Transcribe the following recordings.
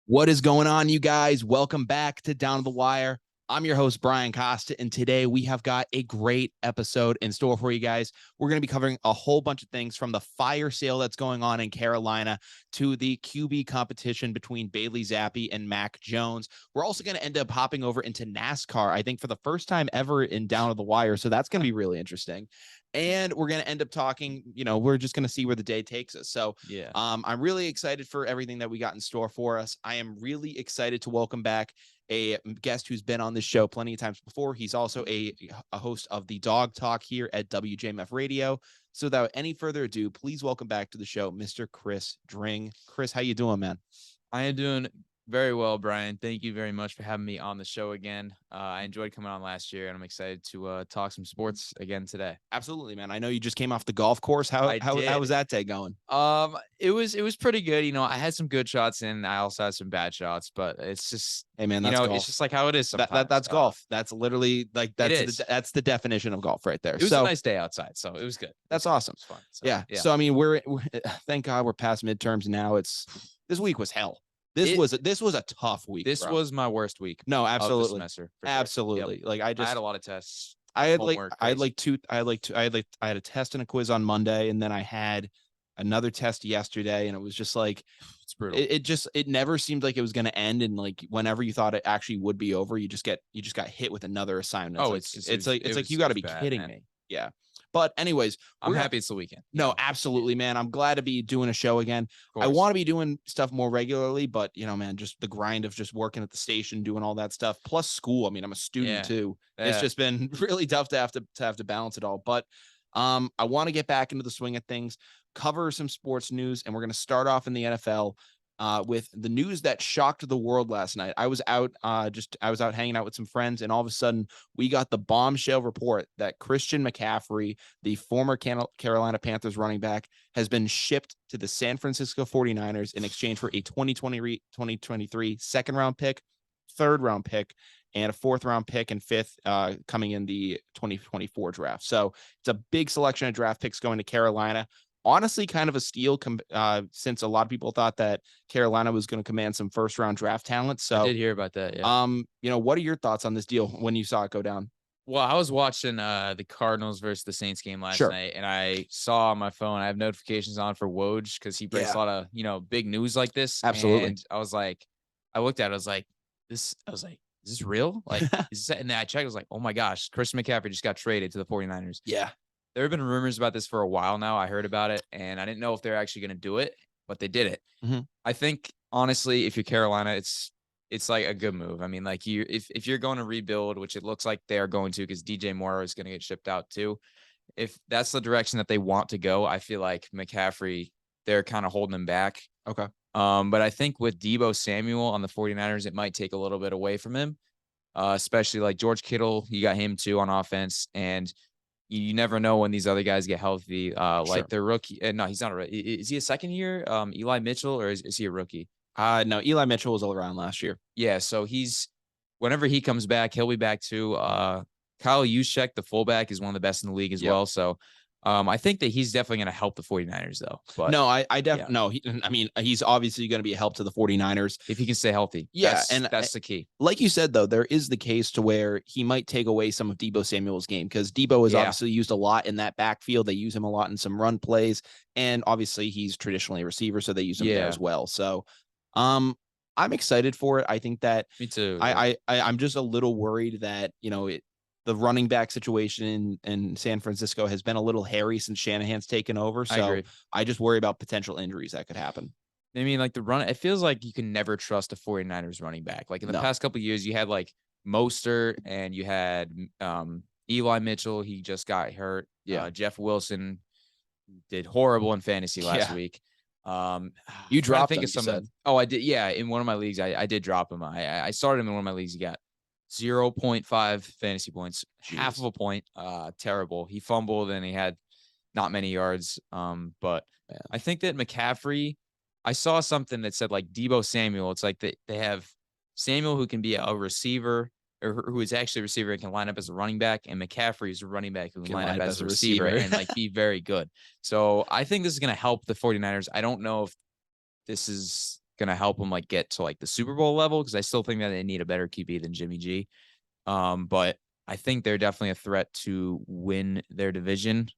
What is going on, you guys? Welcome back to Down the Wire. I'm your host, Brian Costa, and today we have got a great episode in store for you guys. We're going to be covering a whole bunch of things from the fire sale that's going on in Carolina to the QB competition between Bailey Zappi and Mac Jones. We're also going to end up hopping over into NASCAR, I think, for the first time ever in Down to the Wire, so that's going to be really interesting. And we're going to end up talking, we're just going to see where the day takes us. So I'm really excited for everything that we got in store for us. I am really excited to welcome back a guest who's been on this show plenty of times before. He's also a host of the Dog Talk here at WJMF Radio. So without any further ado, please welcome back to the show, Mr. Chris Dring. Chris, how you doing, man? I am doing very well, Brian. Thank you very much for having me on the show again. I enjoyed coming on last year, and I'm excited to talk some sports again today. Absolutely, man. I know you just came off the golf course. How was that day going? It was pretty good. I had some good shots in. I also had some bad shots, but it's just, hey, man, that's golf. It's just like how it is sometimes. That's golf. That's literally like that's the definition of golf right there. It was a nice day outside, so it was good. That's awesome. It was fun. So, yeah. So I mean, we're thank God we're past midterms now. This week was hell. This was a tough week. This was my worst week. No, absolutely. Of the semester. Absolutely. Sure. Yep. Like I had a lot of tests. I had a test and a quiz on Monday, and then I had another test yesterday, and it was just like it's brutal. It never seemed like it was going to end, and like whenever you thought it actually would be over, you just got hit with another assignment. It's like you got to be kidding me. Yeah. But anyways, I'm happy it's the weekend. No, absolutely, man. I'm glad to be doing a show again. I want to be doing stuff more regularly, but man, just the grind of just working at the station, doing all that stuff, plus school. I mean, I'm a student too. Yeah. It's just been really tough to have to balance it all. But I want to get back into the swing of things, cover some sports news, and we're going to start off in the NFL. With the news that shocked the world last night. I was out hanging out with some friends, and all of a sudden we got the bombshell report that Christian McCaffrey, the former Carolina Panthers running back, has been shipped to the San Francisco 49ers in exchange for a 2023 second round pick, third round pick, and a fourth round pick and fifth coming in the 2024 draft. So it's a big selection of draft picks going to Carolina. Honestly, kind of a steal since a lot of people thought that Carolina was going to command some first round draft talent. So I did hear about that. Yeah. What are your thoughts on this deal when you saw it go down? Well, I was watching the Cardinals versus the Saints game last night, and I saw on my phone, I have notifications on for Woj because he breaks a lot of, big news like this. Absolutely. And I looked at it, I was like, is this real? Like, and then I checked, I was like, oh my gosh, Christian McCaffrey just got traded to the 49ers. Yeah. There have been rumors about this for a while now. I heard about it, and I didn't know if they're actually going to do it, but they did it. Mm-hmm. I think, honestly, if you're Carolina, it's like a good move. I mean, like if you're going to rebuild, which it looks like they are going to, because DJ Moore is going to get shipped out too. If that's the direction that they want to go, I feel like McCaffrey, they're kind of holding him back. Okay. But I think with Deebo Samuel on the 49ers, it might take a little bit away from him, especially like George Kittle. You got him too on offense, and you never know when these other guys get healthy. Like their rookie. No, he's not a rookie. Is he a second year? Eli Mitchell, or is he a rookie? No, Eli Mitchell was all around last year. Yeah. So whenever he comes back, he'll be back too. Kyle Juszczyk, the fullback, is one of the best in the league as well. So I think that he's definitely going to help the 49ers though. But no, I definitely no. I mean, he's obviously going to be a help to the 49ers if he can stay healthy. Yeah, that's the key. Like you said, though, there is the case to where he might take away some of Deebo Samuel's game, because Deebo is obviously used a lot in that backfield. They use him a lot in some run plays, and obviously he's traditionally a receiver, so they use him there as well. So, I'm excited for it. I think that me too. I'm just a little worried that the running back situation in San Francisco has been a little hairy since Shanahan's taken over. So I just worry about potential injuries that could happen. I mean, like the run, it feels like you can never trust a 49ers running back. Like in the past couple of years, you had like Mostert and you had Eli Mitchell. He just got hurt. Yeah. Jeff Wilson did horrible in fantasy last week. You dropped him, Oh, I did. Yeah. In one of my leagues, I did drop him. I started him in one of my leagues. He got 0.5 fantasy points, half of a point. Terrible. He fumbled and he had not many yards. But I think that McCaffrey, I saw something that said like Deebo Samuel. It's like they have Samuel who can be a receiver, or who is actually a receiver and can line up as a running back, and McCaffrey is a running back who can line up as a receiver and like be very good. So I think this is going to help the 49ers. I don't know if this is going to help them like get to like the Super Bowl level, because I still think that they need a better QB than Jimmy G. But I think they're definitely a threat to win their division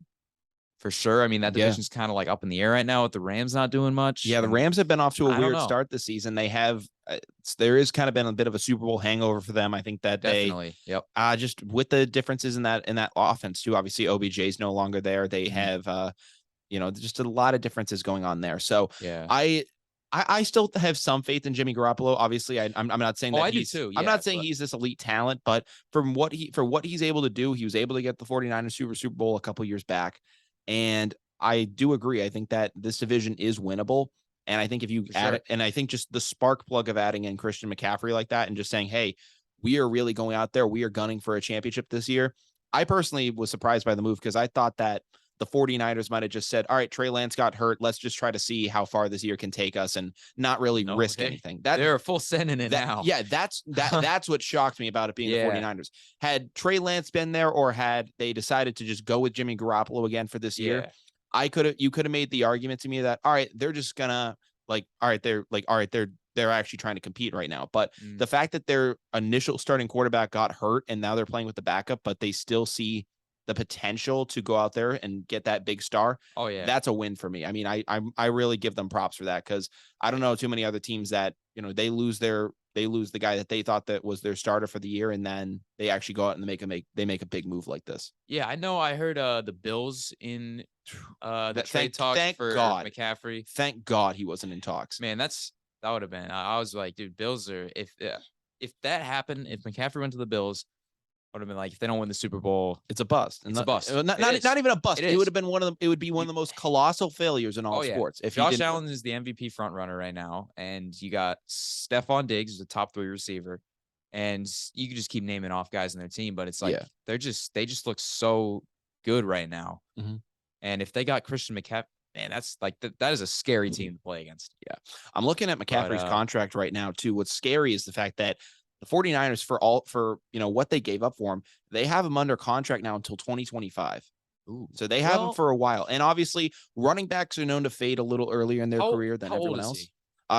for sure. I mean, that division's kind of like up in the air right now with the Rams not doing much. Yeah, the Rams have been off to a weird start this season. They have there is kind of been a bit of a Super Bowl hangover for them. I think that definitely, just with the differences in that offense too. Obviously, OBJ is no longer there. They have just a lot of differences going on there. So yeah, I still have some faith in Jimmy Garoppolo. Obviously, I'm not saying that I do too. Yeah, I'm not saying he's this elite talent, but for what he's able to do, he was able to get the 49ers Super Bowl a couple years back. And I do agree. I think that this division is winnable. And I think if you add it, and I think just the spark plug of adding in Christian McCaffrey like that and just saying, hey, we are really going out there. We are gunning for a championship this year. I personally was surprised by the move because I thought that the 49ers might have just said, all right, Trey Lance got hurt. Let's just try to see how far this year can take us and not really risk anything. They're full sending it now. Yeah, that's what shocked me about it being the 49ers. Had Trey Lance been there or had they decided to just go with Jimmy Garoppolo again for this year, you could have made the argument to me that, all right, they're just gonna they're actually trying to compete right now. But the fact that their initial starting quarterback got hurt and now they're playing with the backup, but they still see the potential to go out there and get that big star. Oh yeah. That's a win for me. I mean, I really give them props for that because I don't know too many other teams that, they lose the guy that they thought that was their starter for the year. And then they actually go out and they make a big move like this. Yeah. I know. I heard the Bills in the trade talks for McCaffrey. Thank God he wasn't in talks, man. That would have been, I was like, dude, Bills are, if that happened, if McCaffrey went to the Bills, would have been like, if they don't win the Super Bowl, it's a bust. It's a bust. Not even a bust. It would have been it would be one of the most colossal failures in all sports. If Josh Allen is the MVP front runner right now, and you got Stephon Diggs, who's a top 3 receiver, and you can just keep naming off guys in their team, but it's like they just look so good right now. And if they got Christian McCaffrey, man, that's like that is a scary team to play against. Yeah, I'm looking at McCaffrey's contract right now too. What's scary is the fact that the 49ers for what they gave up for him, they have him under contract now until 2025. Ooh. So they have him for a while. And obviously running backs are known to fade a little earlier in their career than everyone else.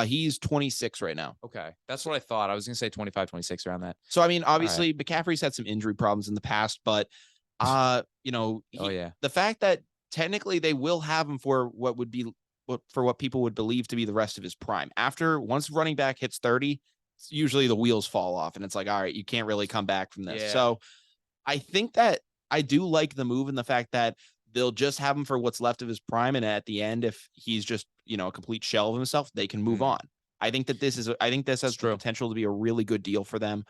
He's 26 right now. Okay. That's what I thought. I was going to say 25, 26 around that. So, I mean, obviously McCaffrey's had some injury problems in the past, but the fact that technically they will have him for what people would believe to be the rest of his prime. Once running back hits 30, usually the wheels fall off and it's like, all right, you can't really come back from this. So I think that I do like the move and the fact that they'll just have him for what's left of his prime. And at the end, if he's just, a complete shell of himself, they can move on. I think that this has the potential to be a really good deal for them.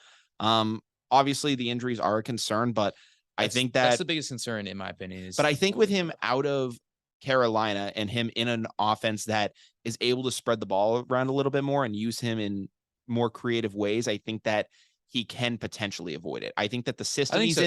Obviously the injuries are a concern, but I think that's the biggest concern in my opinion. But I think with him out of Carolina and him in an offense that is able to spread the ball around a little bit more and use him in more creative ways, I think that he can potentially avoid it. I think that the system he's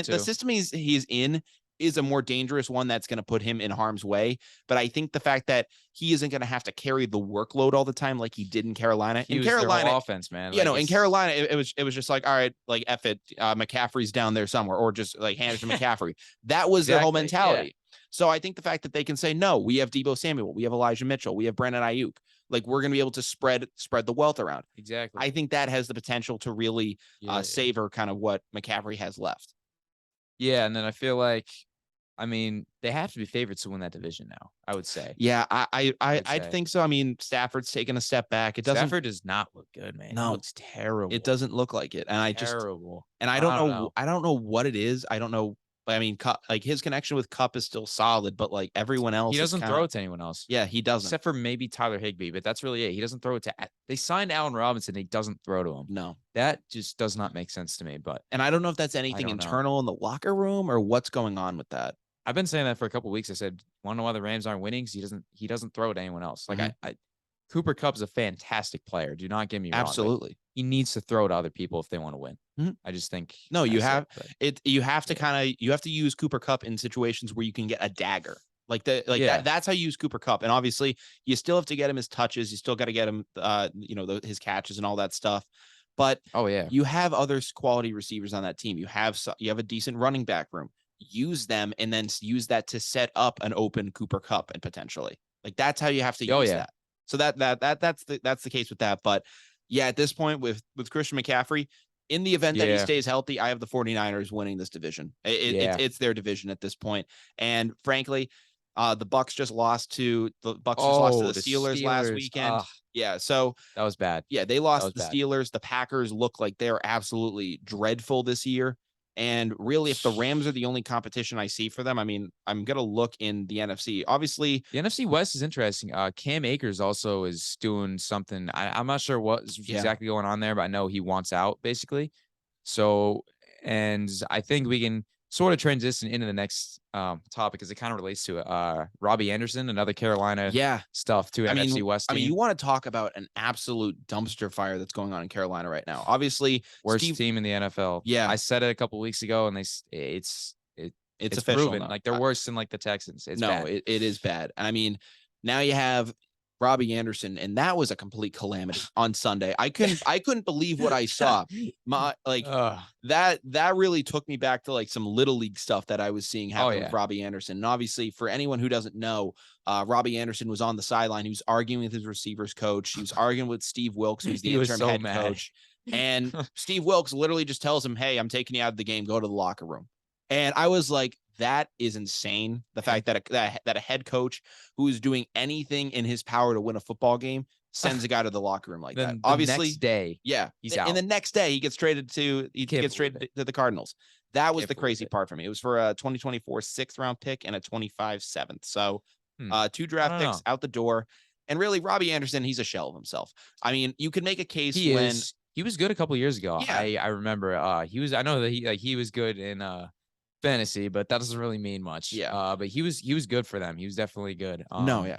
in is a more dangerous one that's going to put him in harm's way. But I think the fact that he isn't going to have to carry the workload all the time like he did in Carolina. In Carolina, offense, man. In Carolina, it was just like, all right, like F it, McCaffrey's down there somewhere, or just like hand it to McCaffrey. That was their whole mentality. Yeah. So I think the fact that they can say, no, we have Deebo Samuel, we have Elijah Mitchell, we have Brandon Ayuk. Like we're going to be able to spread the wealth around. Exactly. I think that has the potential to really savor kind of what McCaffrey has left. Yeah. And then I feel like, they have to be favorites to win that division now, I would say. Yeah, I think so. I mean, Stafford's taken a step back. Stafford does not look good, man. No, it looks terrible. It doesn't look like it. And I don't know. I don't know what it is. I don't know. I mean, like his connection with Kupp is still solid, but like everyone else, he doesn't throw it to anyone else. Yeah, he doesn't, except for maybe Tyler Higbee, but that's really it. He doesn't throw it to. They signed Allen Robinson. He doesn't throw to him. No, that just does not make sense to me. And I don't know if that's anything internal in the locker room or what's going on with that. I've been saying that for a couple of weeks. I said, want to know why the Rams aren't winning? He doesn't throw to anyone else. Like Cooper Kupp's a fantastic player. Do not get me wrong. Absolutely. He needs to throw to other people if they want to win. I just think you have to use Cooper Kupp in situations where you can get a dagger. That's how you use Cooper Kupp. And obviously you still have to get him his touches. You still got to get him his catches and all that stuff. But you have other quality receivers on that team. You have a decent running back room. Use them and then use that to set up an open Cooper Kupp and potentially. Like that's how you have to use that. So that's the case with that. But yeah, at this point with Christian McCaffrey, in the event that he stays healthy, I have the 49ers winning this division. It's their division at this point. And frankly, the Bucks just lost to the Steelers last weekend. Yeah, so that was bad. Yeah, they lost the Steelers. The Packers look like they're absolutely dreadful this year. And really, if the Rams are the only competition I see for them, I mean, I'm going to look in the NFC. Obviously, the NFC West is interesting. Cam Akers also is doing something. I'm not sure what's exactly going on there, but I know he wants out, basically. So, and I think we can sort of transition into the next topic because it kind of relates to it. Robbie Anderson, another Carolina stuff too. NFC West team. I mean, you want to talk about an absolute dumpster fire that's going on in Carolina right now. Obviously, worst team in the NFL. Yeah, I said it a couple of weeks ago, and it's official proven. Like they're worse than like the Texans. It's bad. It is bad. I mean, now you have Robbie Anderson, and that was a complete calamity on Sunday. I couldn't believe what I saw. That really took me back to like some little league stuff that I was seeing happen with Robbie Anderson. And obviously, for anyone who doesn't know, Robbie Anderson was on the sideline. He was arguing with his receivers coach. He was arguing with Steve Wilkes, who's the interim head coach. And Steve Wilkes literally just tells him, "Hey, I'm taking you out of the game. Go to the locker room." And I was like, that is insane. The fact that a head coach who is doing anything in his power to win a football game sends a guy to the locker room like that. Obviously, next day, he's out. And the next day, he gets traded to the Cardinals. That was the crazy part for me. It was for a 2024 6th-round pick and a 25 7th. So 2 draft picks out the door. And really, Robbie Anderson, he's a shell of himself. I mean, you could make a case he was good a couple of years ago. Yeah. I remember I know that he was good in fantasy, but that doesn't really mean much. Yeah. But he was good for them. He was definitely good.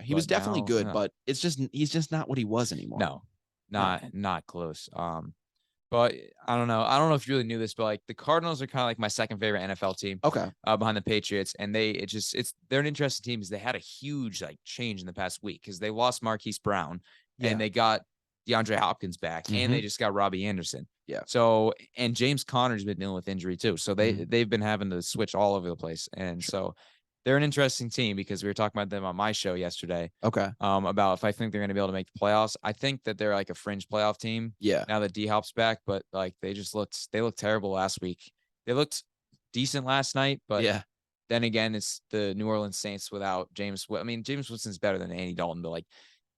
He was definitely good, but he's just not what he was anymore. No, not close. But I don't know. I don't know if you really knew this, but like the Cardinals are kind of like my second favorite NFL team. Okay. Behind the Patriots, and they're an interesting team because they had a huge like change in the past week because they lost Marquise Brown and they got DeAndre Hopkins back, and they just got Robbie Anderson. Yeah. So, and James Conner's been dealing with injury too. So they've been having to switch all over the place. And so they're an interesting team because we were talking about them on my show yesterday. Okay. About if I think they're going to be able to make the playoffs. I think that they're like a fringe playoff team. Yeah. Now that D-Hop's back, but like they looked terrible last week. They looked decent last night, but then again, it's the New Orleans Saints without James. I mean, James Winston's better than Andy Dalton, but like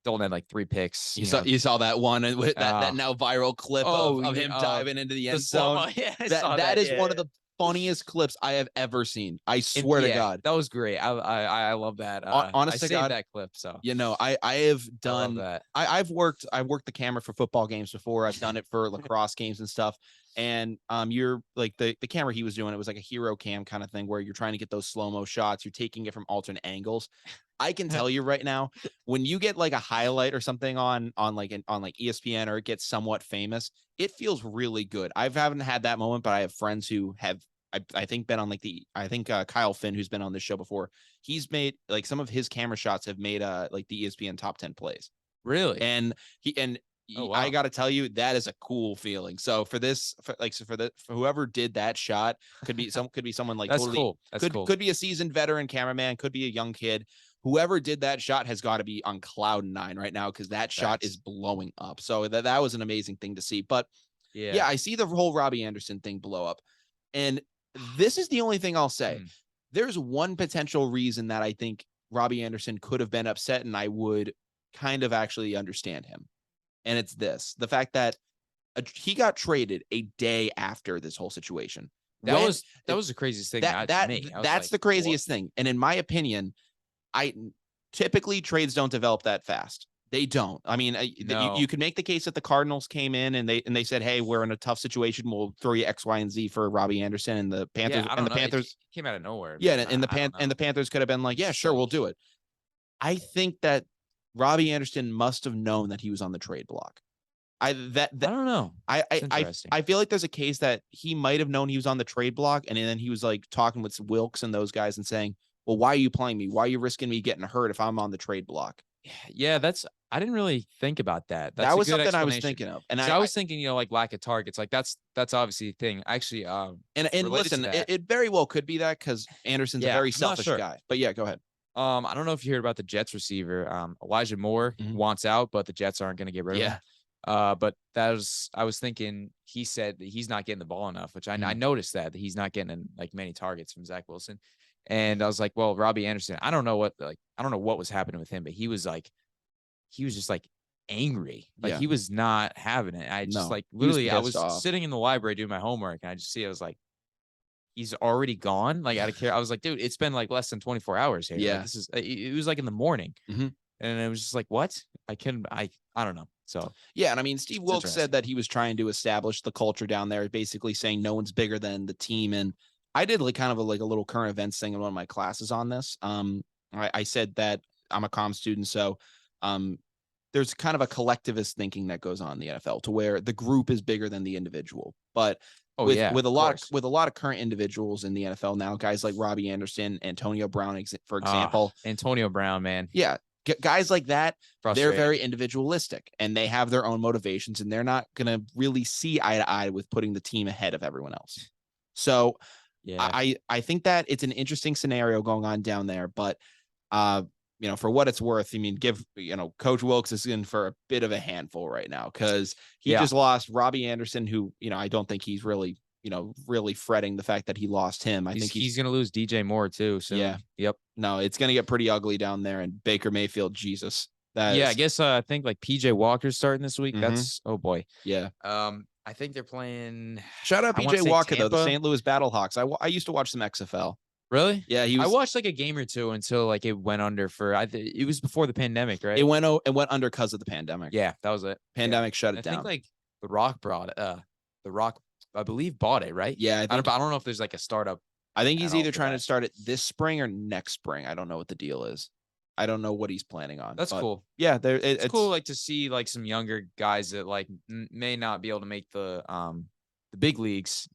Dalton had like 3 picks. You saw that one with that now viral clip of him diving into the end zone. That is one of the funniest clips I have ever seen. I swear to God, that was great. I love that. Honestly, I saved that clip. So I have done that. I've worked the camera for football games before. I've done it for lacrosse games and stuff. And you're like the camera he was doing, it was like a hero cam kind of thing where you're trying to get those slow-mo shots. You're taking it from alternate angles. I can tell you right now, when you get like a highlight or something on ESPN or it gets somewhat famous, it feels really good. I haven't had that moment, but I have friends who have, I think, been on Kyle Finn, who's been on this show before. He's made like some of his camera shots have made like the ESPN top 10 plays. Really? And oh, wow. I got to tell you, that is a cool feeling. So for whoever did that shot, could be someone like that's cool. That's cool. Could be a seasoned veteran cameraman, could be a young kid. Whoever did that shot has got to be on cloud 9 right now because that shot is blowing up. So that was an amazing thing to see. But yeah, I see the whole Robbie Anderson thing blow up. And this is the only thing I'll say. There's one potential reason that I think Robbie Anderson could have been upset, and I would kind of actually understand him. And it's the fact that he got traded a day after this whole situation. That was the craziest thing. That's the craziest thing. And in my opinion, typically trades don't develop that fast. They don't. I mean, you could make the case that the Cardinals came in and they said, "Hey, we're in a tough situation. We'll throw you X, Y, and Z for Robbie Anderson." And the Panthers Panthers it came out of nowhere. Yeah, and the Panthers could have been like, "Yeah, sure, we'll do it." I think that Robbie Anderson must have known that he was on the trade block. I don't know. I feel like there's a case that he might have known he was on the trade block, and then he was like talking with Wilkes and those guys and saying, "Well, why are you playing me? Why are you risking me getting hurt if I'm on the trade block?" Yeah, I didn't really think about that. That was something I was thinking of, and I was thinking, like lack of targets, like that's obviously a thing. Actually, and listen, it very well could be that because Anderson's a very selfish guy. But yeah, go ahead. I don't know if you heard about the Jets receiver. Elijah Moore wants out, but the Jets aren't going to get rid of him. But I was thinking, he said that he's not getting the ball enough, which I noticed that he's not getting like many targets from Zach Wilson. And I was like, well, Robbie Anderson, I don't know what was happening with him, but he was just like angry. Like he was not having it. I just literally, I was sitting in the library doing my homework, and I was like, he's already gone. Like, I don't care. I was like, dude, it's been like less than 24 hours here. Yeah. Like, it was like in the morning. And it was just like, what? I don't know. So, yeah. And I mean, Steve Wilkes said that he was trying to establish the culture down there, basically saying no one's bigger than the team. And I did like kind of a little current events thing in one of my classes on this. I said that I'm a comm student. So, there's kind of a collectivist thinking that goes on in the NFL to where the group is bigger than the individual. But with a lot of current individuals in the NFL now, guys like Robbie Anderson, Antonio Brown, for example. Antonio Brown, man. Yeah. Guys like that, they're very individualistic and they have their own motivations, and they're not going to really see eye to eye with putting the team ahead of everyone else. So I think that it's an interesting scenario going on down there, but for what it's worth, I mean, Coach Wilkes is in for a bit of a handful right now because he just lost Robbie Anderson, who, I don't think he's really, really fretting the fact that he lost him. I think he's going to lose DJ Moore too. So yep. No, it's going to get pretty ugly down there. And Baker Mayfield, Jesus. I guess I think like PJ Walker's starting this week. That's, oh boy. Yeah. I think they're playing. Shout out PJ Walker, though, the St. Louis Battlehawks. I used to watch some XFL. Really? Yeah, I watched like a game or two until like it went under it was before the pandemic, right? It went under because of the pandemic. Yeah, that was it. Pandemic shut it down. I think like The Rock I believe bought it, right? Yeah, I don't know if there's like a startup. I think he's either trying to start it this spring or next spring. I don't know what the deal is. I don't know what he's planning on. That's cool. Yeah, it's cool like to see like some younger guys that like may not be able to make the big leagues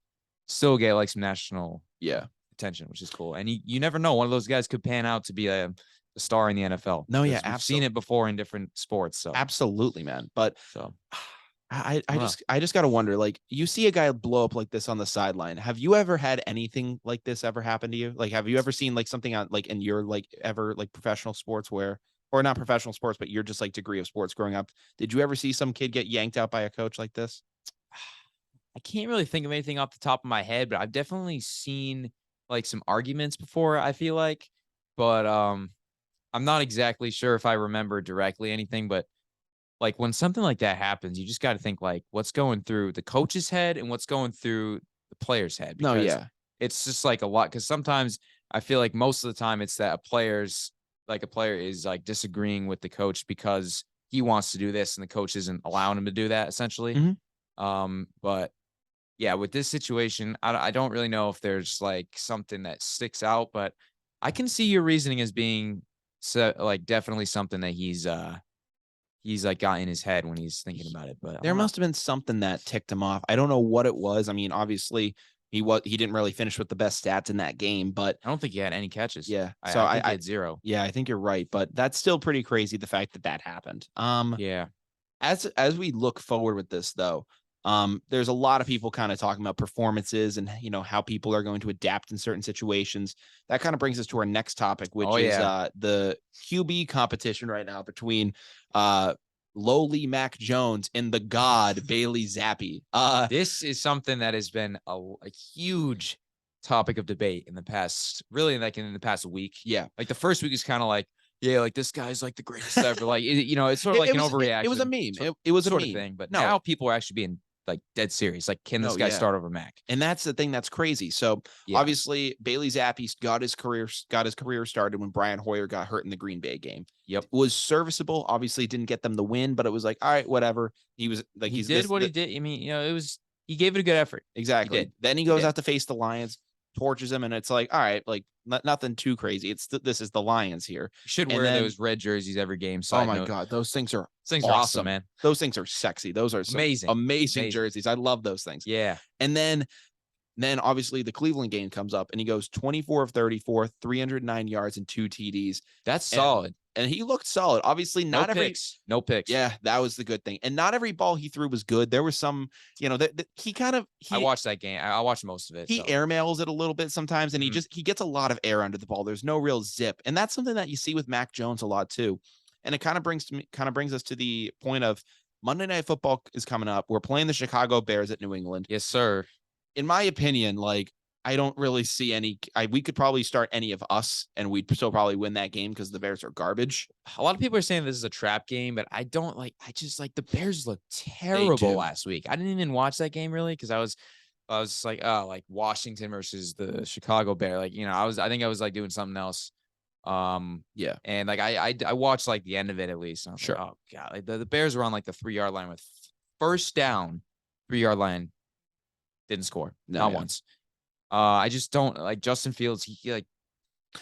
still get like some national attention, which is cool. And you never know, one of those guys could pan out to be a star in the NFL. No, yeah, I've seen it before in different sports. So absolutely, man. But I just gotta wonder, like, you see a guy blow up like this on the sideline. Have you ever had anything like this ever happen to you? Like, have you ever seen like something on like in your like ever like professional sports or not professional sports, but your just like degree of sports growing up? Did you ever see some kid get yanked out by a coach like this? I can't really think of anything off the top of my head, but I've definitely seen like some arguments before, I feel like, but I'm not exactly sure if I remember directly anything, but like when something like that happens, you just got to think like what's going through the coach's head and what's going through the player's head. Because it's just like a lot. Because sometimes I feel like most of the time it's that a player is like disagreeing with the coach because he wants to do this and the coach isn't allowing him to do that essentially. But yeah, with this situation, I don't really know if there's like something that sticks out, but I can see your reasoning as being like definitely something that he's like got in his head when he's thinking about it. But there must have been something that ticked him off. I don't know what it was. I mean, obviously he didn't really finish with the best stats in that game, but I don't think he had any catches. Yeah. So I think he had 0. Yeah, I think you're right, but that's still pretty crazy, the fact that happened. Yeah. As we look forward with this though, there's a lot of people kind of talking about performances and how people are going to adapt in certain situations. That kind of brings us to our next topic, which is the QB competition right now between lowly Mac Jones and the god Bailey Zappi. This is something that has been a huge topic of debate in the past week. Yeah, like the first week is kind of like, yeah, like this guy's like the greatest ever. Like it's sort of like an overreaction. It was a meme. It was a meme thing, but now people are actually being like dead serious. Like, can this guy start over Mac? And that's the thing that's crazy. So obviously Bailey Zappi got his career started when Brian Hoyer got hurt in the Green Bay game. Yep. Was serviceable. Obviously didn't get them the win, but it was like, all right, whatever. He was like, he did what he did. I mean, he gave it a good effort. Exactly. Then he goes out to face the Lions, torches him, and it's like, all right, like nothing too crazy. This is the Lions here. You should wear those red jerseys every game. Oh my God, those things are awesome, man. Those things are sexy. Those are amazing jerseys. I love those things. Yeah. And then obviously the Cleveland game comes up and he goes 24 of 34, 309 yards and 2 TDs. That's solid. and he looked solid. Obviously, not no picks. Yeah, that was the good thing. And not every ball he threw was good. There was some, that I watched that game. I watched most of it. He airmails it a little bit sometimes, and he gets a lot of air under the ball. There's no real zip, and that's something that you see with Mac Jones a lot too. And it kind of brings us to the point of Monday Night Football is coming up. We're playing the Chicago Bears at New England. Yes, sir. In my opinion, like, I don't really see any. We could probably start any of us, and we'd still probably win that game because the Bears are garbage. A lot of people are saying this is a trap game, but I don't like. I just like the Bears looked terrible last week. I didn't even watch that game really because I was just like, oh, like Washington versus the Chicago Bear. Like, I think I was like doing something else. Yeah. And like I watched like the end of it at least. And I was sure. like, oh god, like the Bears were on like the 3-yard line with first down, 3-yard line, didn't score. Not once. I just don't like Justin Fields. He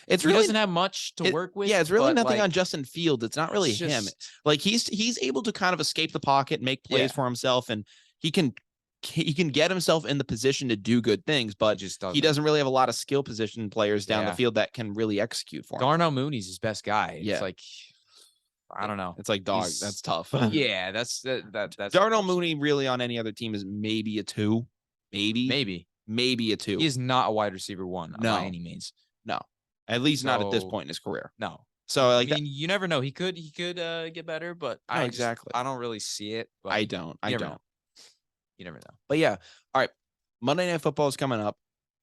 doesn't have much to work with. Yeah, it's really nothing on Justin Fields. It's not really him. Like he's able to kind of escape the pocket, make plays for himself, and he can get himself in the position to do good things, but he doesn't really have a lot of skill position players down the field that can really execute for him. Darnell Mooney's his best guy. It's like, I don't know. It's like, dog, that's tough. Yeah, that's Darnell Mooney really on any other team is maybe a 2. Maybe a 2. He is not a wide receiver 1 by any means. No. At least not at this point in his career. No. So like, I mean, you never know. He could get better, but I don't really see it. But I don't. You never know. But yeah. All right. Monday Night Football is coming up.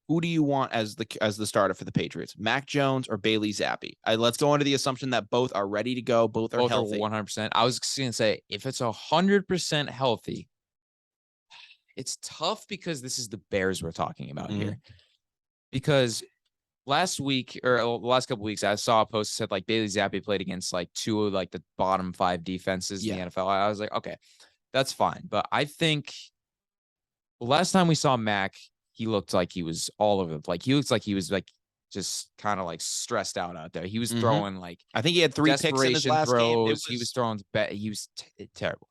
Who do you want as the starter for the Patriots? Mac Jones or Bailey Zappi? Let's go under the assumption that both are ready to go. Both are healthy. 100%. I was going to say, if it's 100% healthy, it's tough because this is the Bears we're talking about here. Because last week or the last couple of weeks, I saw a post that said like Bailey Zappi played against like 2 of like the bottom 5 defenses in the NFL. I was like, okay, that's fine. But I think last time we saw Mac, he looked like he was all over. Like he looks like he was like just kind of like stressed out there. He was throwing like, I think he had 3 picks in his last game. He was throwing. He was terrible.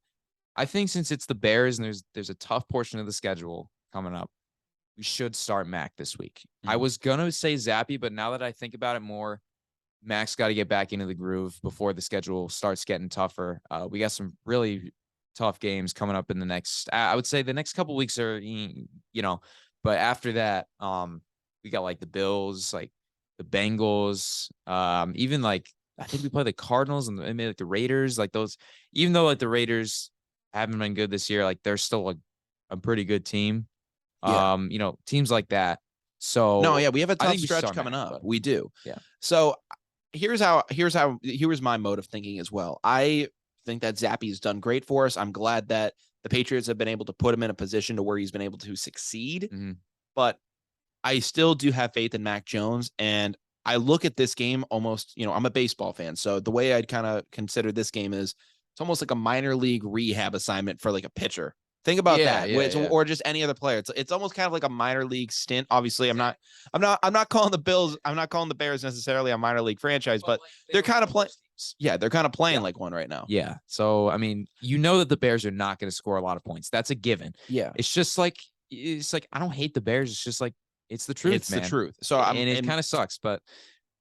I think since it's the Bears and there's a tough portion of the schedule coming up, we should start Mac this week. I was gonna say Zappi, but now that I think about it more, Mac's got to get back into the groove before the schedule starts getting tougher. We got some really tough games coming up in the next. I would say the next couple of weeks are, but after that, we got like the Bills, like the Bengals, even like I think we play the Cardinals and maybe like the Raiders, like those. Even though like the Raiders haven't been good this year, like they're still a pretty good team. Teams like that. So we have a tough stretch coming up. We do. Yeah. So here's my mode of thinking as well. I think that Zappi's done great for us. I'm glad that the Patriots have been able to put him in a position to where he's been able to succeed. But I still do have faith in Mac Jones. And I look at this game almost, I'm a baseball fan. So the way I'd kind of consider this game is it's almost like a minor league rehab assignment for like a pitcher. Think about that, or just any other player. It's almost kind of like a minor league stint. Obviously, I'm not calling the Bills. I'm not calling the Bears necessarily a minor league franchise, but they're kind of playing. Yeah, they're kind of playing like one right now. Yeah. So I mean, that the Bears are not going to score a lot of points. That's a given. Yeah. It's just like I don't hate the Bears. It's just like it's the truth. It's the truth. So it kind of sucks, but.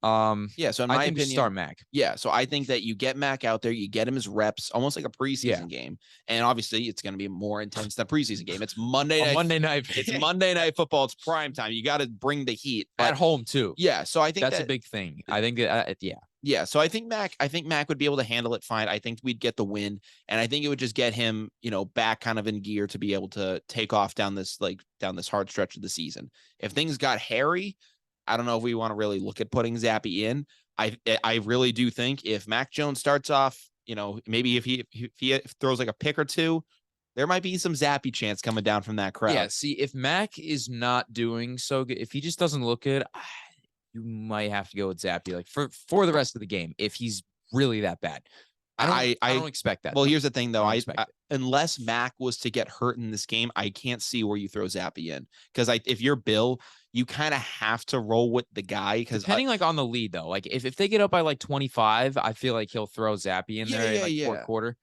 So in my opinion, start Mac. Yeah. So I think that you get Mac out there, you get him his reps, almost like a preseason game. And obviously it's going to be more intense than a preseason game. It's Monday night. It's Monday Night Football. It's prime time. You got to bring the heat at home too. Yeah. So I think that's a big thing. I think that, Yeah. So I think Mac would be able to handle it fine. I think we'd get the win, and I think it would just get him, back kind of in gear to be able to take off down this hard stretch of the season. If things got hairy, I don't know if we want to really look at putting Zappi in. I really do think if Mac Jones starts off, maybe if he throws like a pick or 2, there might be some Zappi chance coming down from that crowd. Yeah. See, if Mac is not doing so good, if he just doesn't look good, you might have to go with Zappi like for the rest of the game if he's really that bad. I don't expect that. Well, here's the thing, though. Unless Mac was to get hurt in this game, I can't see where you throw Zappi in. Because if you're Bill, you kind of have to roll with the guy. Because depending on the lead, though, like if they get up by like 25, I feel like he'll throw Zappi in there in fourth quarter,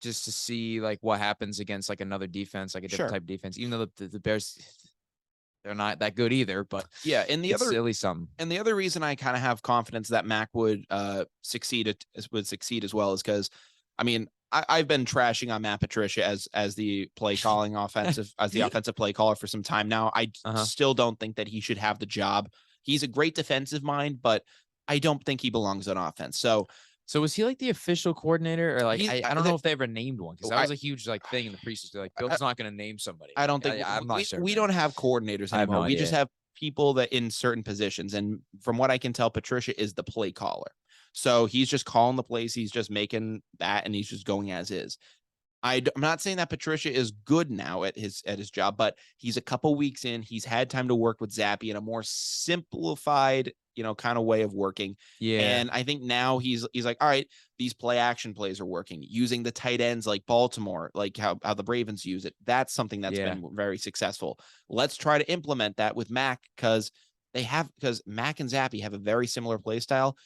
just to see like what happens against like another defense, like a different type of defense. Even though the Bears, they're not that good either. But yeah, and the other at least something. And the other reason I kind of have confidence that Mac would succeed as well is because, I mean, I've been trashing on Matt Patricia as the play calling offensive play caller for some time now. I still don't think that he should have the job. He's a great defensive mind, but I don't think he belongs on offense. So was he like the official coordinator, or like I don't know if they ever named one, because that was a huge like thing in the preseason. Like Bill's not going to name somebody. I don't think I'm not sure. We don't have coordinators anymore. We just have people that in certain positions, and from what I can tell, Patricia is the play caller. So he's just calling the plays. He's just making that, and he's just going as is. I'm not saying that Patricia is good now at his job, but he's a couple weeks in. He's had time to work with Zappy in a more simplified, kind of way of working. Yeah. And I think now he's like, all right, these play action plays are working, using the tight ends like Baltimore, like how the Ravens use it. That's something that's been very successful. Let's try to implement that with Mac, because Mac and Zappy have a very similar play style.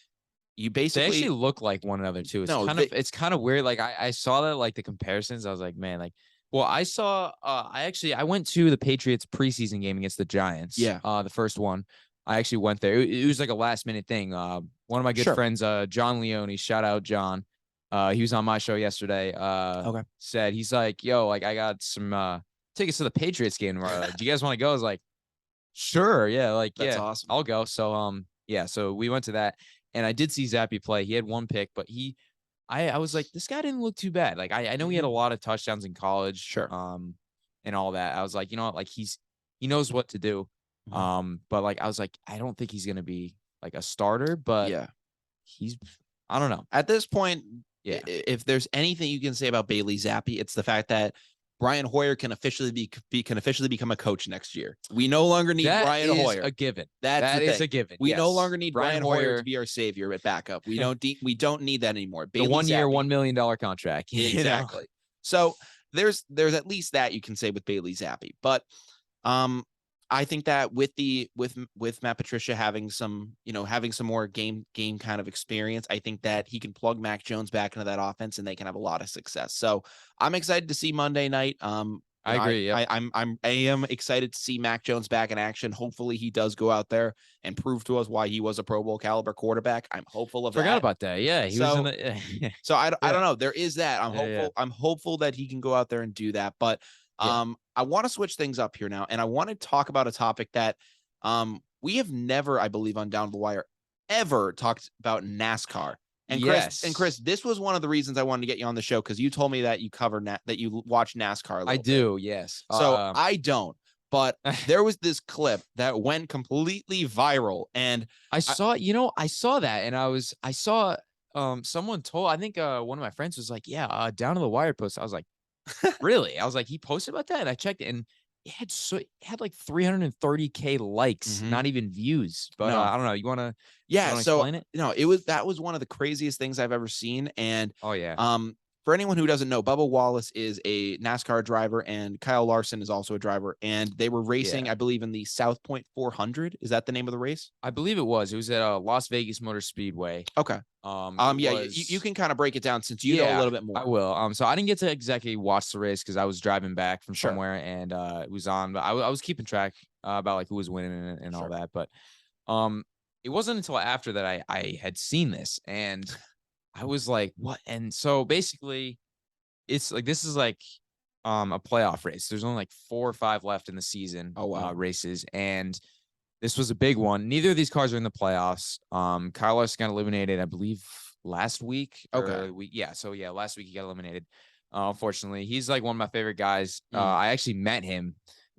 They actually look like one another too. It's kind of weird. Like I saw that, like the comparisons. I was like, man, like, well, I saw, I went to the Patriots preseason game against the Giants. Yeah. The first one. I actually went there. It was like a last minute thing. One of my good friends, John Leone, shout out John. He was on my show yesterday. Said, he's like, yo, like I got some tickets to the Patriots game tomorrow. Do you guys want to go? I was like, sure. Yeah. Like, that's awesome. I'll go. So, so we went to that, and I did see Zappy play. He had one pick, but I was like, this guy didn't look too bad. Like, I know he had a lot of touchdowns in college. Sure. And all that. I was like, you know what? Like he knows what to do. But like, I was like, I don't think he's going to be like a starter, but I don't know. At this point, if there's anything you can say about Bailey Zappe, it's the fact that Brian Hoyer can officially become a coach next year. We no longer need Brian Hoyer. A given. That is a given. We no longer need Brian Hoyer to be our savior at backup. We don't need that anymore. The 1 year, $1 million contract. Exactly. So there's at least that you can say with Bailey Zappe. But I think that with Matt Patricia having some more game kind of experience, I think that he can plug Mac Jones back into that offense and they can have a lot of success. So I'm excited to see Monday night. I agree. I am excited to see Mac Jones back in action. Hopefully he does go out there and prove to us why he was a Pro Bowl caliber quarterback. I'm hopeful of that. Forgot about that. Yeah. So I don't know. There is that. I'm hopeful. Yeah. I'm hopeful that he can go out there and do that. But I want to switch things up here now, and I want to talk about a topic that we have never, I believe, on Down the Wire ever talked about NASCAR. And Chris, this was one of the reasons I wanted to get you on the show, because you told me that you that you watch NASCAR. I do, yes. So I don't, but there was this clip that went completely viral, and I saw that, and I saw someone told, I think one of my friends was like, Down to the Wire post. I was like, really? I was like, he posted about that, and I checked it, and it had like 330K likes, not even views. But I don't know. You want to? Yeah. So explain it? No, that was one of the craziest things I've ever seen. And for anyone who doesn't know, Bubba Wallace is a NASCAR driver, and Kyle Larson is also a driver. And they were racing, I believe, in the South Point 400. Is that the name of the race? I believe it was. It was at Las Vegas Motor Speedway. Okay. You can kind of break it down since you know a little bit more. I will. So I didn't get to exactly watch the race because I was driving back from somewhere, and it was on. But I was keeping track about like who was winning and all that. But it wasn't until after that I had seen this, and I was like, what? And so basically, it's like this is like a playoff race. There's only like 4 or 5 left in the season. Races, and this was a big one. Neither of these cars are in the playoffs. Kyle Larson got eliminated, I believe, last week. Okay. Last week he got eliminated. Unfortunately, he's like one of my favorite guys. I actually met him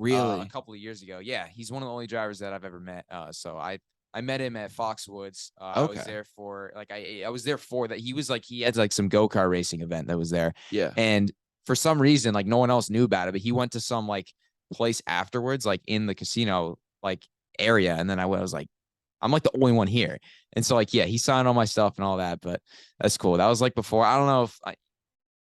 a couple of years ago. Yeah, he's one of the only drivers that I've ever met. So I met him at Foxwoods. I was there for that. He had like some go-kart racing event that was there. Yeah. And for some reason, like no one else knew about it, but he went to some like place afterwards, like in the casino, like area. And then I was like, I'm like the only one here. And so like, he signed all my stuff and all that, but that's cool. That was like before, I don't know if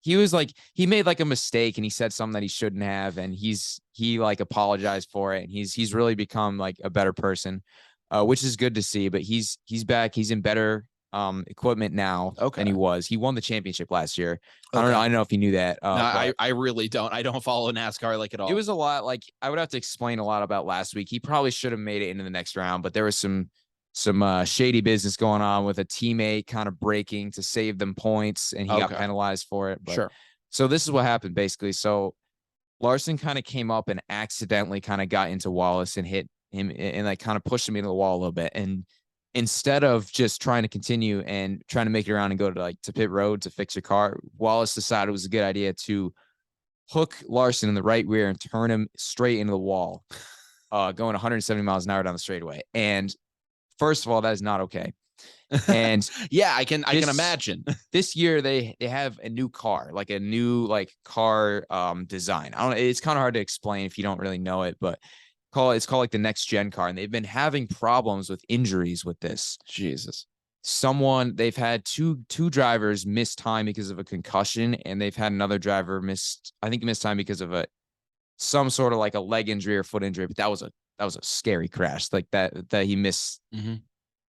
he was like, he made like a mistake and he said something that he shouldn't have. And he like apologized for it. And he's really become like a better person, which is good to see, but he's back. He's in better equipment now than he was. He won the championship last year. I don't know if you knew that. No, I really don't. I don't follow NASCAR like at all. It was a lot. Like, I would have to explain a lot about last week. He probably should have made it into the next round, but there was some shady business going on with a teammate kind of braking to save them points, and he got penalized for it. But, so this is what happened basically. So Larson kind of came up and accidentally kind of got into Wallace and hit him and like kind of pushed him into the wall a little bit. And instead of just trying to continue and trying to make it around and go to pit road to fix your car, Wallace decided it was a good idea to hook Larson in the right rear and turn him straight into the wall, going 170 miles an hour down the straightaway. And first of all, that is not okay. And yeah, I can imagine. This year they have a new car, like a new car design. I don't know. It's kind of hard to explain if you don't really know it, but it's called like the next gen car, and they've been having problems with injuries with this. Jesus. They've had two drivers miss time because of a concussion, and they've had another driver miss time because of some sort of like a leg injury or foot injury. But that was a scary crash, like that he missed. Mm-hmm.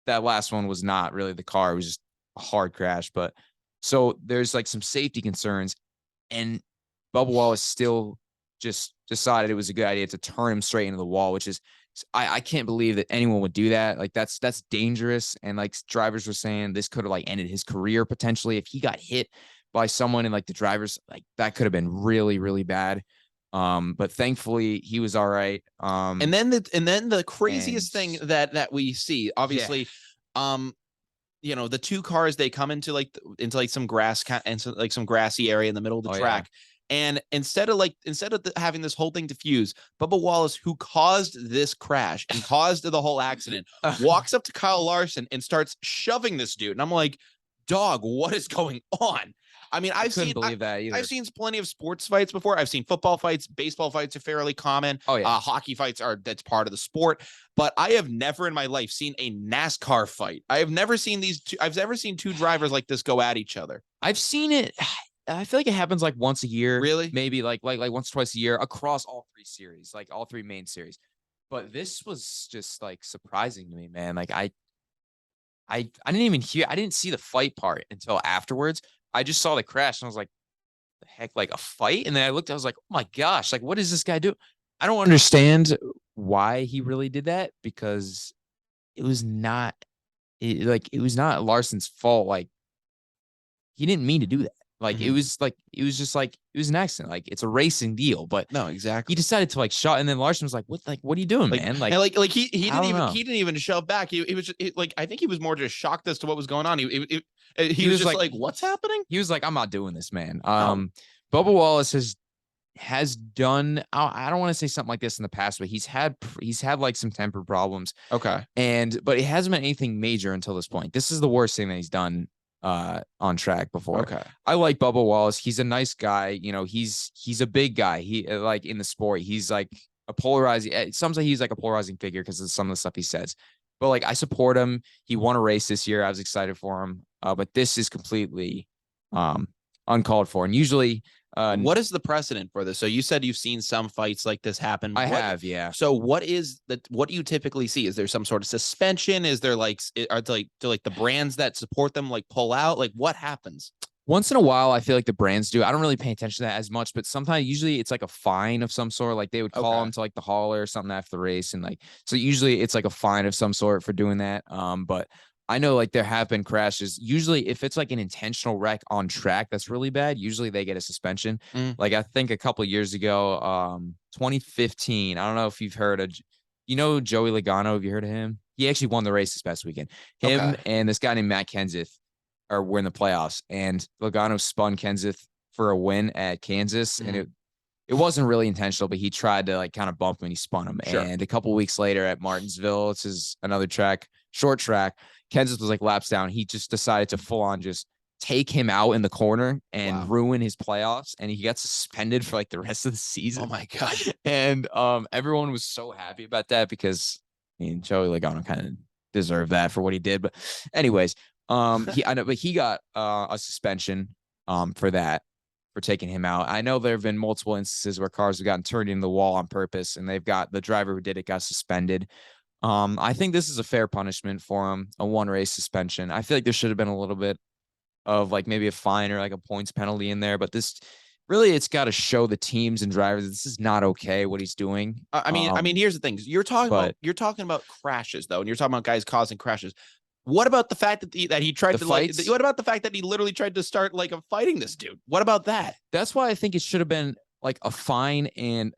That last one was not really the car. It was just a hard crash. But so there's like some safety concerns, and Bubba Wallace still just decided it was a good idea to turn him straight into the wall, which is, I can't believe that anyone would do that. Like that's dangerous. And like drivers were saying, this could have like ended his career potentially if he got hit by someone in like the drivers, like that could have been really, really bad. But thankfully he was all right. And then the craziest thing that we see, obviously, the two cars, they come into some grass and some grassy area in the middle of the track. Yeah. And instead of having this whole thing diffuse, Bubba Wallace, who caused this crash and caused the whole accident, walks up to Kyle Larson and starts shoving this dude. And I'm like, dog, what is going on? I mean, I've seen plenty of sports fights before. I've seen football fights, baseball fights are fairly common. Oh yeah, hockey fights that's part of the sport. But I have never in my life seen a NASCAR fight. I have never seen I've never seen two drivers like this go at each other. I've seen it. I feel like it happens like once a year. Really? Maybe like once or twice a year across all three series, like all three main series. But this was just like surprising to me, man. Like I didn't see the fight part until afterwards. I just saw the crash and I was like, the heck, like a fight? And then I looked, I was like, oh my gosh, like what does this guy do? I don't understand why he really did that, because it was not Larson's fault. Like he didn't mean to do that. Like it was an accident. Like it's a racing deal, but no, exactly. He decided to shot, and then Larson was like, what are you doing, man? Like he didn't even shove back. He was just, I think he was more just shocked as to what was going on. He was just like, what's happening? He was like, I'm not doing this, man. Bubba Wallace has done, I don't want to say something like this in the past, but he's had like some temper problems. Okay. But it hasn't been anything major until this point. This is the worst thing that he's done on track before. Okay. I like Bubba Wallace. He's a nice guy. He's a big guy. He like in the sport, he's like a polarizing, sometimes he's like a polarizing figure because of some of the stuff he says. But like I support him. He won a race this year. I was excited for him. But this is completely uncalled for. And usually what is the precedent for this? So you said you've seen some fights like this happen. I have, yeah. So what do you typically see? Is there some sort of suspension? Is there do the brands that support them pull out? Like what happens? Once in a while, I feel like the brands do. I don't really pay attention to that as much, but sometimes usually it's like a fine of some sort. Like they would call them to like the hauler or something after the race. And so usually it's like a fine of some sort for doing that. But I know there have been crashes. Usually if it's like an intentional wreck on track, that's really bad. Usually they get a suspension. Like I think a couple of years ago, 2015, I don't know if you've heard of, Joey Logano. Have you heard of him? He actually won the race this past weekend. Him and this guy named Matt Kenseth were in the playoffs, and Logano spun Kenseth for a win at Kansas. And it wasn't really intentional, but he tried to kind of bump him and he spun him. Sure. And a couple of weeks later at Martinsville, another track, short track, Kenseth was laps down. He just decided to full on just take him out in the corner and ruin his playoffs. And he got suspended for the rest of the season. Oh my God. And everyone was so happy about that because Joey Logano kind of deserved that for what he did. But anyways, he got a suspension for that, for taking him out. I know there have been multiple instances where cars have gotten turned into the wall on purpose, and the driver who did it got suspended. I think this is a fair punishment for him, a 1 race suspension. I feel like there should have been a little bit of like maybe a fine or like a points penalty in there, but this really, it's got to show the teams and drivers that this is not okay what he's doing. I mean, here's the thing: you're talking about crashes though, and you're talking about guys causing crashes. What about the fact that he tried to fights? What about the fact that he literally tried to start like a fighting this dude? What about that? That's why I think it should have been like a fine and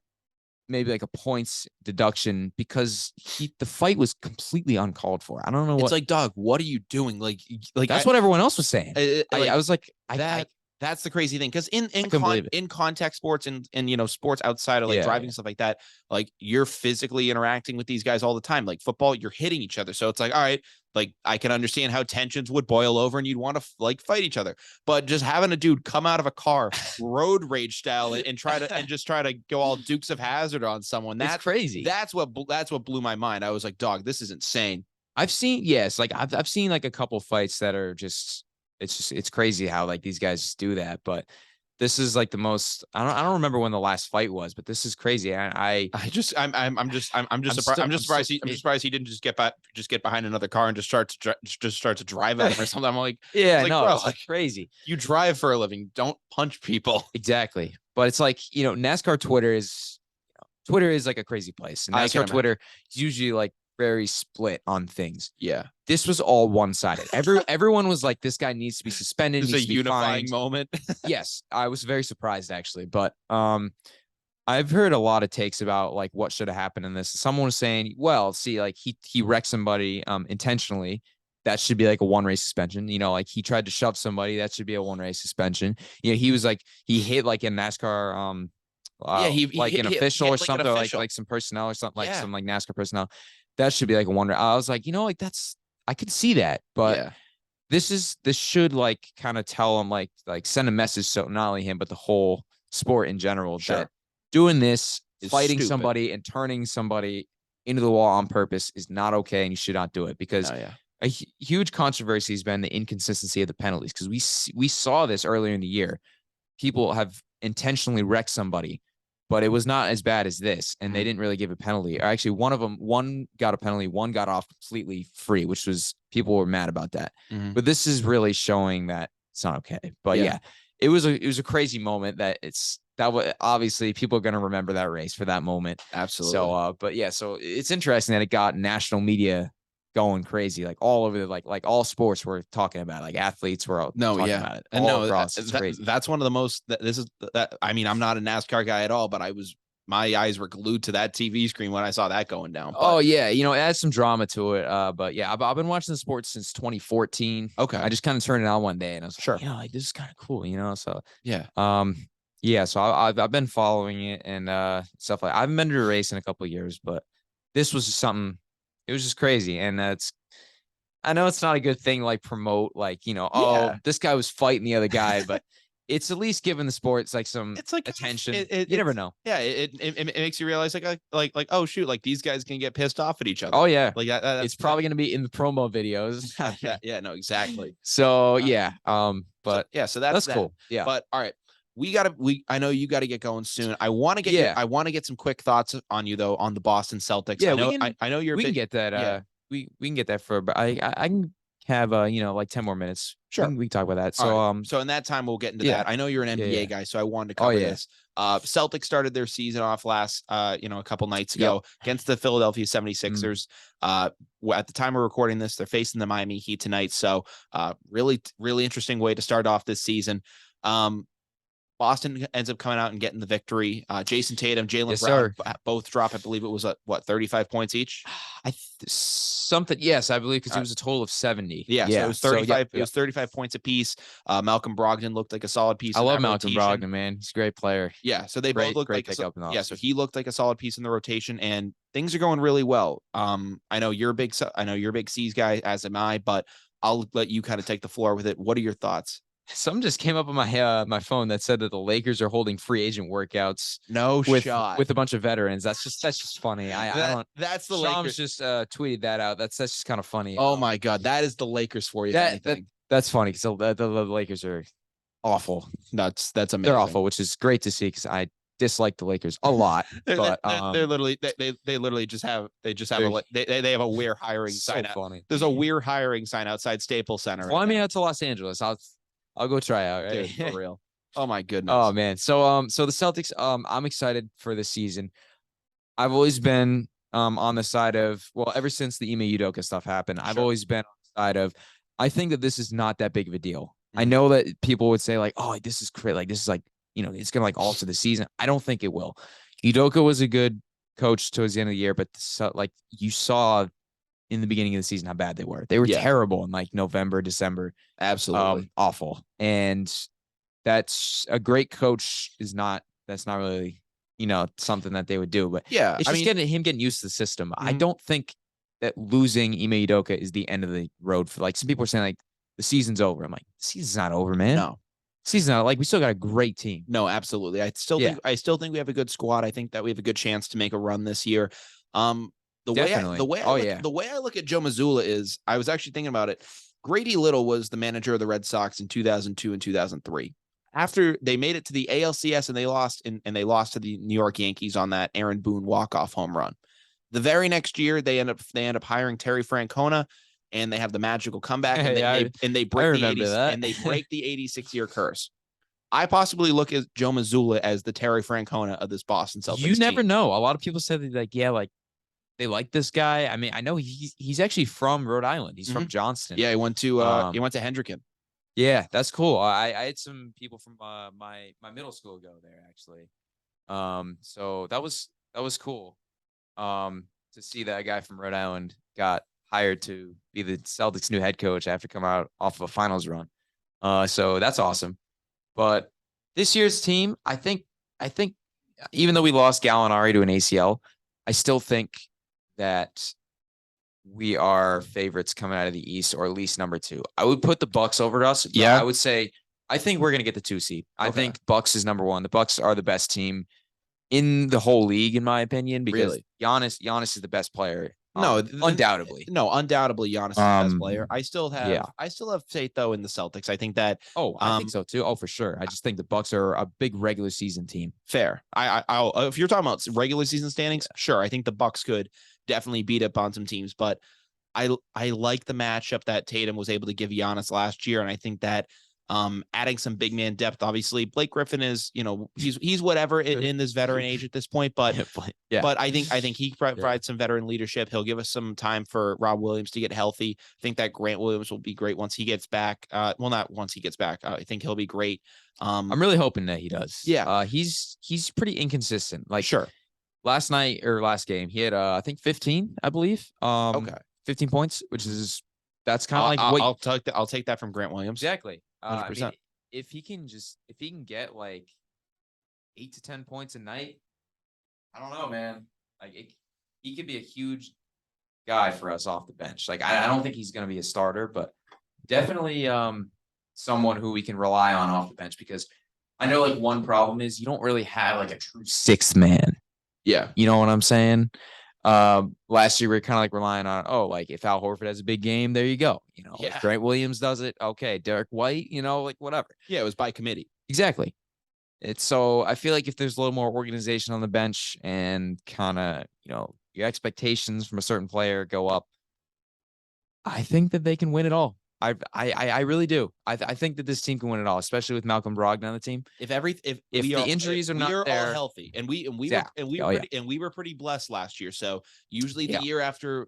maybe like a points deduction, because the fight was completely uncalled for. I don't know. It's like, dog, what are you doing? Like that's what everyone else was saying. I was like, that's the crazy thing, because in contact sports and sports outside of like driving and stuff like that, like you're physically interacting with these guys all the time. Like football, you're hitting each other, so it's like, all right, like I can understand how tensions would boil over and you'd want to like fight each other, but just having a dude come out of a car road rage style and try to go all Dukes of Hazzard on someone, that's crazy. That's what blew my mind. I was like, dog, this is insane. I've seen I've seen like a couple fights that are just it's crazy how like these guys do that, but this is like the most. I don't remember when the last fight was, but this is crazy. I'm just surprised he didn't just get behind another car and just start to drive at him or something. I'm like, bro, it's like crazy. You drive for a living, don't punch people. Exactly, but it's like NASCAR Twitter is like a crazy place. And NASCAR Twitter is usually like very split on things. Yeah, this was all one-sided. Everyone was like, this guy needs to be suspended. This is a unifying moment. Yes, I was very surprised actually, but I've heard a lot of takes about like what should have happened in this. Someone was saying, well, see, like he wrecked somebody intentionally. That should be like a 1 race suspension. Like he tried to shove somebody. That should be a 1 race suspension. He was like, he hit like a NASCAR an official or something, like some personnel or something, like some like NASCAR personnel. That should be like a 1 race. I was like, like I could see that, but this should like kind of tell him like send a message, so not only him but the whole sport in general, that doing this, fighting somebody and turning somebody into the wall on purpose is not okay, and you should not do it, because a huge controversy has been the inconsistency of the penalties, because we saw this earlier in the year. People have intentionally wrecked somebody, but it was not as bad as this, and they didn't really give a penalty. Or actually, one got a penalty, one got off completely free, which was, people were mad about that. But this is really showing that it's not okay. But it was a crazy moment that was obviously people are going to remember that race for that moment. Absolutely. So, so it's interesting that it got national media going crazy, like all over like all sports were talking about it. Like athletes were talking about it. And it's crazy. That's one of the most, I mean, I'm not a NASCAR guy at all, but my eyes were glued to that TV screen when I saw that going down. But, oh yeah. It adds some drama to it. But yeah, I've been watching the sports since 2014. Okay. I just kind of turned it on one day and I was like, like this is kind of cool, so yeah. So I've been following it and stuff like, I haven't been to a race in a couple of years, but this was just something. It was just crazy. And I know it's not a good thing, like promote, like, this guy was fighting the other guy, but it's at least giving the sports like some attention. You never know. Yeah. It makes you realize like, oh shoot, like these guys can get pissed off at each other. Oh yeah. Like it's probably going to be in the promo videos. Yeah, no, exactly. So yeah. But so that's cool. Yeah. But all right. I know you got to get going soon. I want to get some quick thoughts on you though, on the Boston Celtics. Yeah, I know we can get that. We can get that for, but I can have like 10 more minutes. Sure. We can talk about that. So, right. So in that time we'll get into that. I know you're an NBA guy, so I wanted to cover this. Celtics started their season off last, a couple nights ago against the Philadelphia 76ers. At the time of recording this, they're facing the Miami Heat tonight. So, really, really interesting way to start off this season. Boston ends up coming out and getting the victory. Jason Tatum, Jaylen Brown both drop. I believe it was 35 points each. Yes, I believe, because it was a total of 70. Yeah, so it was 35. It was 35 points apiece. Malcolm Brogdon looked like a solid piece. I love Malcolm Brogdon, man. He's a great player. Yeah, so they both look like so he looked like a solid piece in the rotation, and things are going really well. I know you're a big C's guy, as am I, but I'll let you kind of take the floor with it. What are your thoughts? Something just came up on my phone that said that the Lakers are holding free agent workouts. With a bunch of veterans. That's just funny. That's the Shams Lakers. Just tweeted that out. That's just kind of funny. Oh my God, that is the Lakers for you. That's funny because the Lakers are awful. That's amazing. They're awful, which is great to see because I dislike the Lakers a lot. But they're literally they literally just have a we're hiring sign out. Funny. There's a we're hiring sign outside Staples Center. Fly me out to Los Angeles. I'll go try out. Right? Dude, for real. Oh my goodness. Oh man. So the Celtics, I'm excited for this season. I've always been on the side of, well, ever since the Ime Udoka stuff happened, I've always been on the side of, I think that this is not that big of a deal. I know that people would say like, oh, this is great. Like, this is like, it's going to like alter the season. I don't think it will. Udoka was a good coach towards the end of the year, but like you saw in the beginning of the season how bad they were. They were terrible in like November, December. Absolutely. Awful. And that's a great coach that's not really, something that they would do. But yeah, it's just getting used to the system. I don't think that losing Ime Udoka is the end of the road for, like, some people are saying like the season's over. I'm like, the season's not over, man. No. Season's not, like, we still got a great team. No, absolutely. I still think we have a good squad. I think that we have a good chance to make a run this year. The way I look at Joe Mazzulla is, I was actually thinking about it. Grady Little was the manager of the Red Sox in 2002 and 2003. After they made it to the ALCS and they lost to the New York Yankees on that Aaron Boone walk-off home run. The very next year, they end up hiring Terry Francona, and they have the magical comeback, and they break the 86-year curse. I possibly look at Joe Mazzulla as the Terry Francona of this Boston Celtics You never team. know. A lot of people said that, they like this guy. I mean, I know he's actually from Rhode Island. He's from Johnston. Yeah, he went to Hendricken. Yeah, that's cool. I had some people from my middle school go there actually. So that was cool. To see that guy from Rhode Island got hired to be the Celtics' new head coach after coming out off of a finals run. So that's awesome. But this year's team, I think even though we lost Gallinari to an ACL, I still think that we are favorites coming out of the East, or at least number 2. I would put the Bucks over us. Yeah, I would say I think we're gonna get the 2 seed. I think Bucks is number 1. The Bucks are the best team in the whole league, in my opinion, because Giannis is the best player. Undoubtedly. Undoubtedly, Giannis is the best player. I still have faith though in the Celtics. I think that. I think so too. Oh, for sure. I just think the Bucks are a big regular season team. Fair. I'll if you're talking about regular season standings, sure. I think the Bucks could definitely beat up on some teams, but I like the matchup that Tatum was able to give Giannis last year, and I think that adding some big man depth. Obviously, Blake Griffin is, he's whatever in this veteran age at this point, but I think he provides some veteran leadership. He'll give us some time for Rob Williams to get healthy. I think that Grant Williams will be great once he gets back. Well, not once he gets back. I think he'll be great. I'm really hoping that he does. Yeah. He's pretty inconsistent. Like, sure. Last game, he had I think 15, I believe. 15 points, which is that's kind of like I'll take that from Grant Williams. Exactly. 100%. I mean, if he can get like 8 to 10 points a night, I don't know, man. Like, he could be a huge guy for us off the bench. Like, I don't think he's going to be a starter, but definitely someone who we can rely on off the bench, because I know like one problem is you don't really have like a true 6th man. Yeah. You know what I'm saying? Last year we were kind of like relying on, like if Al Horford has a big game, there you go. If Grant Williams does it, okay. Derek White, like whatever. Yeah, it was by committee. Exactly. So I feel like if there's a little more organization on the bench and kind of, your expectations from a certain player go up, I think that they can win it all. I really do. I think that this team can win it all, especially with Malcolm Brogdon on the team. If the injuries are not there, all healthy, and we were pretty blessed last year. So usually the year after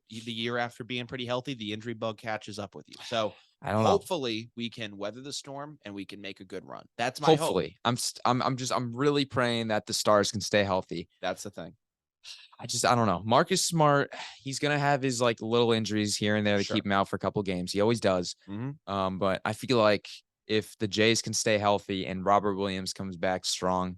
being pretty healthy, the injury bug catches up with you. So I don't know. Hopefully we can weather the storm and we can make a good run. That's my hope. I'm really praying that the Stars can stay healthy. That's the thing. I don't know. Marcus Smart, he's going to have his like little injuries here and there to keep him out for a couple games. He always does. Mm-hmm. But I feel like if the Jays can stay healthy and Robert Williams comes back strong,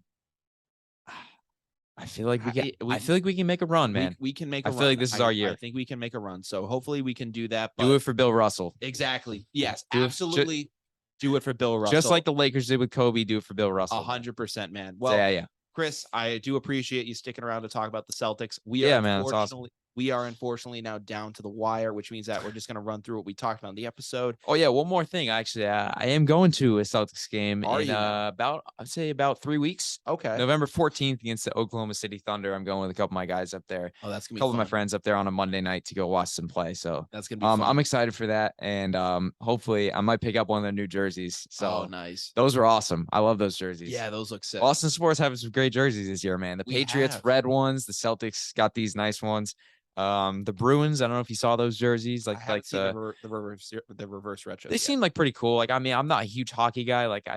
I feel like we can make a run, man. We can make a run. I feel like this is our year. I think we can make a run. So hopefully we can do that. Do it for Bill Russell. Exactly. Yes, absolutely. Do it for Bill Russell. Just like the Lakers did with Kobe, do it for Bill Russell. 100%, man. Well, yeah. Chris, I do appreciate you sticking around to talk about the Celtics. Man, that's awesome. we are unfortunately now down to the wire, which means that we're just going to run through what we talked about in the episode. Oh yeah, one more thing. Actually, I am going to a Celtics game Are in you I'd say about 3 weeks. Okay. November 14th against the Oklahoma City Thunder. I'm going with a couple of my guys up there. Oh, that's gonna be a couple fun. of my friends up there on a Monday night to go watch them play. So that's gonna be fun. I'm excited for that, and hopefully I might pick up one of their new jerseys. So nice. Those are awesome. I love those jerseys. Yeah, those look sick. Boston Sports have some great jerseys this year, man. The Patriots red ones, the Celtics got these nice ones. The Bruins, I don't know if you saw those jerseys, like the reverse retro. They seem like pretty cool. Like, I mean, I'm not a huge hockey guy. Like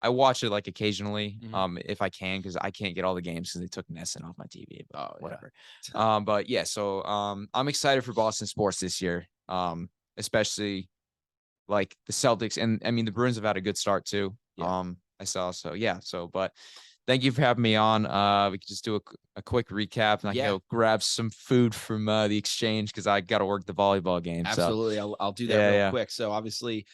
I watch it like occasionally, if I can, because I can't get all the games because they took Nesson off my TV. But whatever. But yeah, so I'm excited for Boston sports this year. Especially like the Celtics, and I mean the Bruins have had a good start too. Yeah. I saw. So yeah. So, but thank you for having me on. We could just do a quick recap, and I can go grab some food from the exchange because I got to work the volleyball game. Absolutely. So. I'll do that real quick. So obviously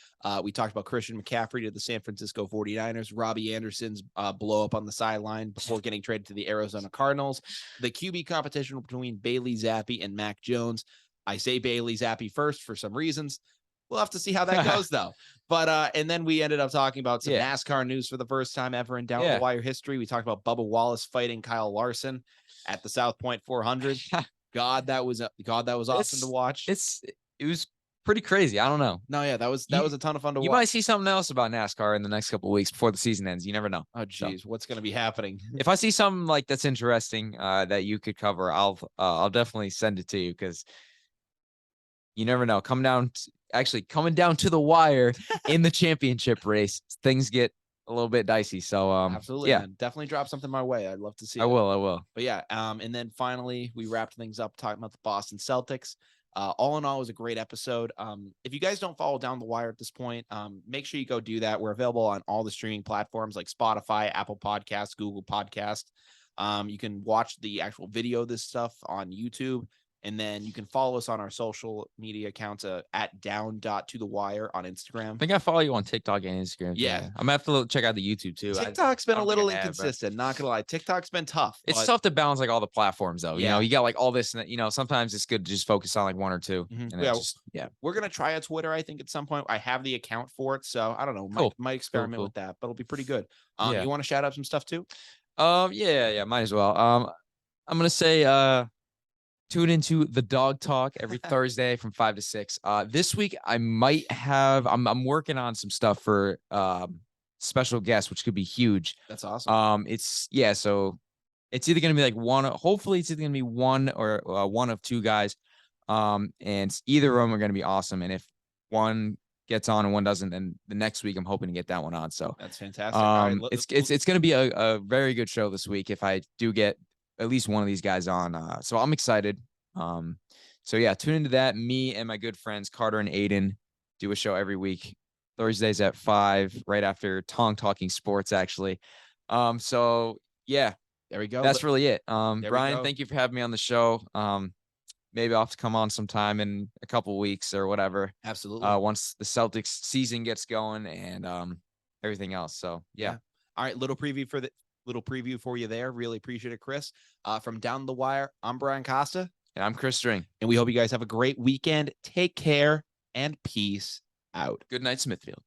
we talked about Christian McCaffrey to the San Francisco 49ers, Robbie Anderson's blow up on the sideline before getting traded to the Arizona Cardinals, the QB competition between Bailey Zappi and Mac Jones. I say Bailey Zappi first for some reasons. We'll have to see how that goes, though. But and then we ended up talking about some NASCAR news for the first time ever in Down the Wire history. We talked about Bubba Wallace fighting Kyle Larson at the South Point 400. God, that was awesome to watch. It was pretty crazy. I don't know. No, yeah, that was a ton of fun to watch. You might see something else about NASCAR in the next couple of weeks before the season ends. You never know. Oh, geez, what's going to be happening? If I see something like that's interesting that you could cover, I'll definitely send it to you because you never know. Coming down to the wire in the championship race, things get a little bit dicey. So absolutely, man. Definitely drop something my way. I'd love to see it. I will. But yeah, and then finally we wrapped things up talking about the Boston Celtics. All in all, it was a great episode. If you guys don't follow Down the Wire at this point, make sure you go do that. We're available on all the streaming platforms like Spotify, Apple Podcasts, Google Podcast. You can watch the actual video of this stuff on YouTube. And then you can follow us on our social media accounts at down.tothewire on Instagram. I think I follow you on TikTok and Instagram. Yeah. I'm going to have to check out the YouTube too. TikTok's been a little inconsistent, not going to lie. TikTok's been tough. It's tough to balance like all the platforms though. You know, you got like all this, and sometimes it's good to just focus on like one or two. And we're going to try a Twitter, I think, at some point. I have the account for it. So I don't know. Might experiment with that, but it'll be pretty good. You want to shout out some stuff too? Yeah, might as well. I'm going to say, tune into the Dog Talk every Thursday from 5 to 6. This week I might have. I'm working on some stuff for special guests, which could be huge. That's awesome. So it's either gonna be like one. Hopefully, it's either gonna be one or one of two guys. And either of them are gonna be awesome. And if one gets on and one doesn't, then the next week I'm hoping to get that one on. So that's fantastic. It's gonna be a very good show this week if I do get at least one of these guys on. So I'm excited. So yeah, tune into that. Me and my good friends Carter and Aiden do a show every week, Thursdays at 5, right after Talking Sports, actually. So yeah, there we go. That's really it. Brian, thank you for having me on the show. Maybe I'll have to come on sometime in a couple weeks or whatever. Absolutely. Once the Celtics season gets going and everything else. So yeah. All right, little preview for you there. Really appreciate it, Chris. From Down the Wire, I'm Brian Costa. And I'm Chris Dring. And we hope you guys have a great weekend. Take care and peace out. Good night, Smithfield.